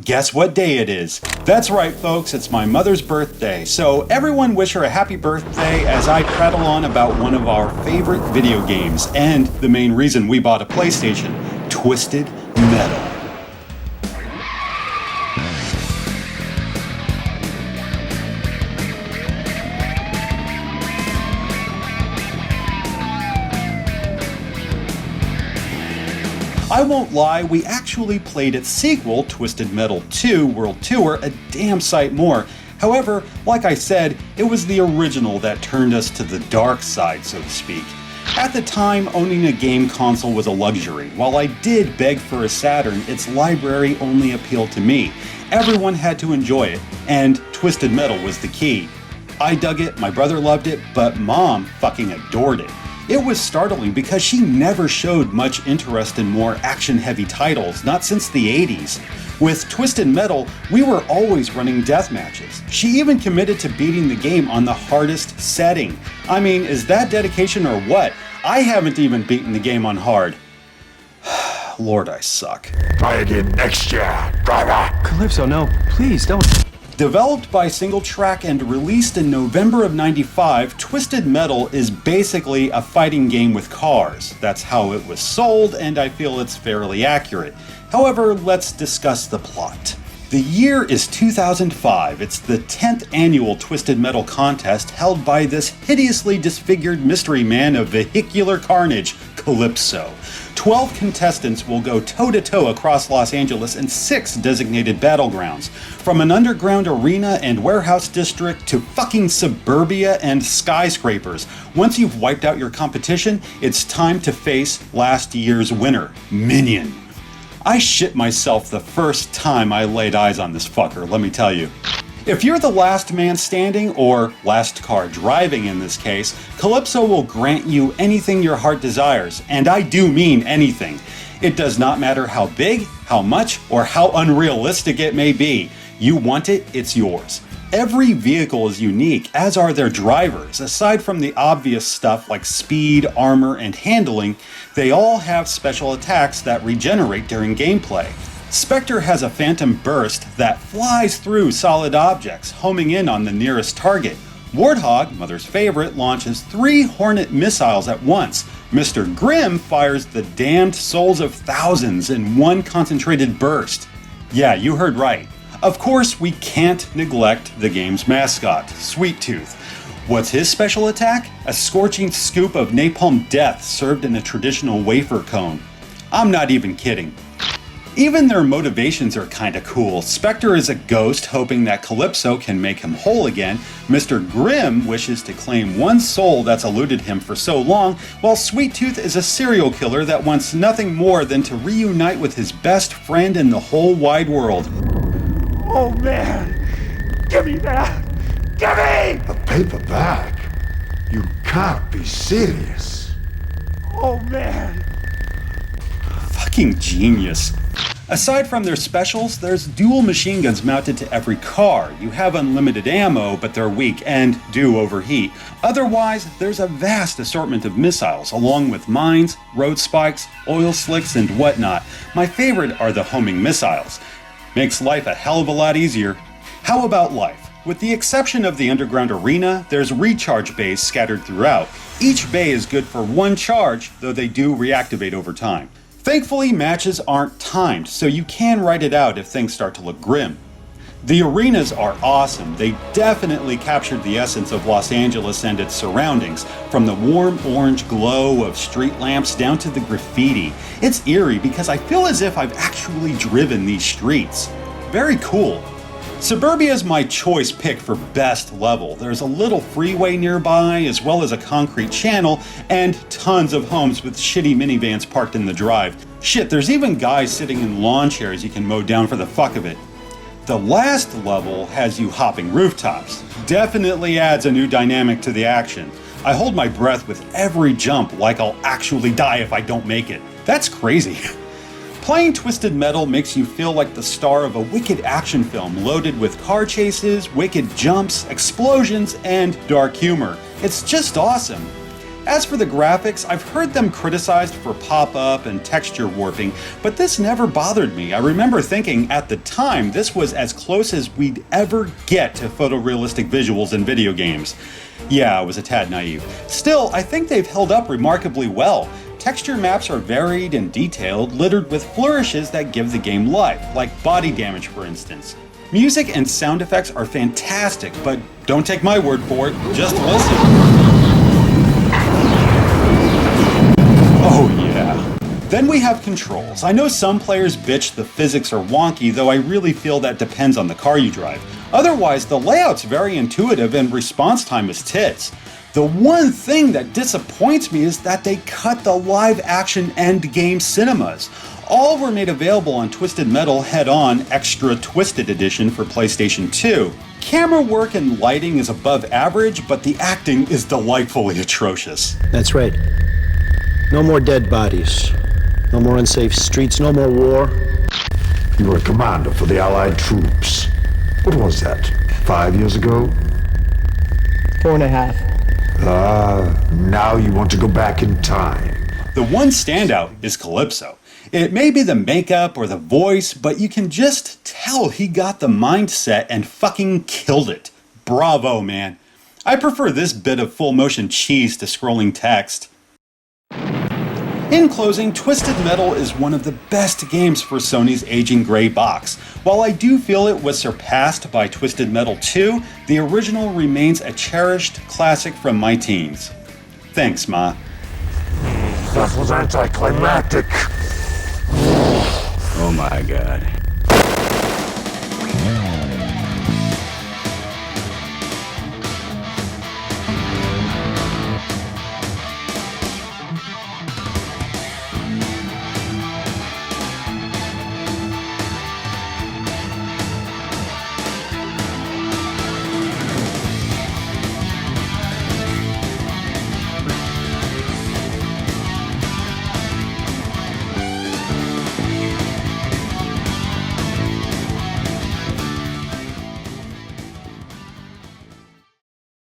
Guess what day it is? That's right, folks, it's my mother's birthday, so everyone wish her a happy birthday as I prattle on about one of our favorite video games, and the main reason we bought a PlayStation, Twisted Metal. I won't lie, we actually played its sequel, Twisted Metal 2 World Tour, a damn sight more. However, like I said, it was the original that turned us to the dark side, so to speak. At the time, owning a game console was a luxury. While I did beg for a Saturn, its library only appealed to me. Everyone had to enjoy it, and Twisted Metal was the key. I dug it, my brother loved it, but Mom fucking adored it. It was startling because she never showed much interest in more action-heavy titles, not since the 80s. With Twisted Metal, we were always running death matches. She even committed to beating the game on the hardest setting. I mean, is that dedication or what? I haven't even beaten the game on hard. Lord, I suck. Try again next year, driver. Calypso, no, please don't. Developed by Single Track and released in November of '95, Twisted Metal is basically a fighting game with cars. That's how it was sold, and I feel it's fairly accurate. However, let's discuss the plot. The year is 2005. It's the 10th annual Twisted Metal contest held by this hideously disfigured mystery man of vehicular carnage, Calypso. 12 contestants will go toe-to-toe across Los Angeles in 6 designated battlegrounds, from an underground arena and warehouse district to fucking suburbia and skyscrapers. Once you've wiped out your competition, it's time to face last year's winner, Minion. I shit myself the first time I laid eyes on this fucker, let me tell you. If you're the last man standing, or last car driving in this case, Calypso will grant you anything your heart desires, and I do mean anything. It does not matter how big, how much, or how unrealistic it may be. You want it, it's yours. Every vehicle is unique, as are their drivers. Aside from the obvious stuff like speed, armor, and handling, they all have special attacks that regenerate during gameplay. Spectre has a phantom burst that flies through solid objects, homing in on the nearest target. Warthog, Mother's favorite, launches 3 Hornet missiles at once. Mr. Grimm fires the damned souls of thousands in one concentrated burst. Yeah, you heard right. Of course, we can't neglect the game's mascot, Sweet Tooth. What's his special attack? A scorching scoop of napalm death served in a traditional wafer cone. I'm not even kidding. Even their motivations are kinda cool. Spectre is a ghost hoping that Calypso can make him whole again. Mr. Grimm wishes to claim one soul that's eluded him for so long, while Sweet Tooth is a serial killer that wants nothing more than to reunite with his best friend in the whole wide world. Oh man, give me that! Give me! A paperback? You can't be serious. Oh man. Fucking genius. Aside from their specials, there's dual machine guns mounted to every car. You have unlimited ammo, but they're weak and do overheat. Otherwise, there's a vast assortment of missiles, along with mines, road spikes, oil slicks, and whatnot. My favorite are the homing missiles. Makes life a hell of a lot easier. How about life? With the exception of the underground arena, there's recharge bays scattered throughout. Each bay is good for 1 charge, though they do reactivate over time. Thankfully, matches aren't timed, so you can write it out if things start to look grim. The arenas are awesome. They definitely captured the essence of Los Angeles and its surroundings, from the warm orange glow of street lamps down to the graffiti. It's eerie because I feel as if I've actually driven these streets. Very cool. Suburbia is my choice pick for best level. There's a little freeway nearby, as well as a concrete channel, and tons of homes with shitty minivans parked in the drive. Shit, there's even guys sitting in lawn chairs you can mow down for the fuck of it. The last level has you hopping rooftops. Definitely adds a new dynamic to the action. I hold my breath with every jump like I'll actually die if I don't make it. That's crazy. Playing Twisted Metal makes you feel like the star of a wicked action film loaded with car chases, wicked jumps, explosions, and dark humor. It's just awesome. As for the graphics, I've heard them criticized for pop-up and texture warping, but this never bothered me. I remember thinking at the time this was as close as we'd ever get to photorealistic visuals in video games. Yeah, I was a tad naive. Still, I think they've held up remarkably well. Texture maps are varied and detailed, littered with flourishes that give the game life, like body damage for instance. Music and sound effects are fantastic, but don't take my word for it, just listen. Oh yeah. Then we have controls. I know some players bitch the physics are wonky, though I really feel that depends on the car you drive. Otherwise, the layout's very intuitive and response time is tits. The one thing that disappoints me is that they cut the live-action endgame cinemas. All were made available on Twisted Metal Head-On Extra Twisted Edition for PlayStation 2. Camera work and lighting is above average, but the acting is delightfully atrocious. That's right. No more dead bodies. No more unsafe streets. No more war. You were a commander for the Allied troops. What was that, 5 years ago? 4.5. Now you want to go back in time. The one standout is Calypso. It may be the makeup or the voice, but you can just tell he got the mindset and fucking killed it. Bravo, man. I prefer this bit of full motion cheese to scrolling text. In closing, Twisted Metal is one of the best games for Sony's aging gray box. While I do feel it was surpassed by Twisted Metal 2, the original remains a cherished classic from my teens. Thanks, Ma. That was anticlimactic. Oh my god.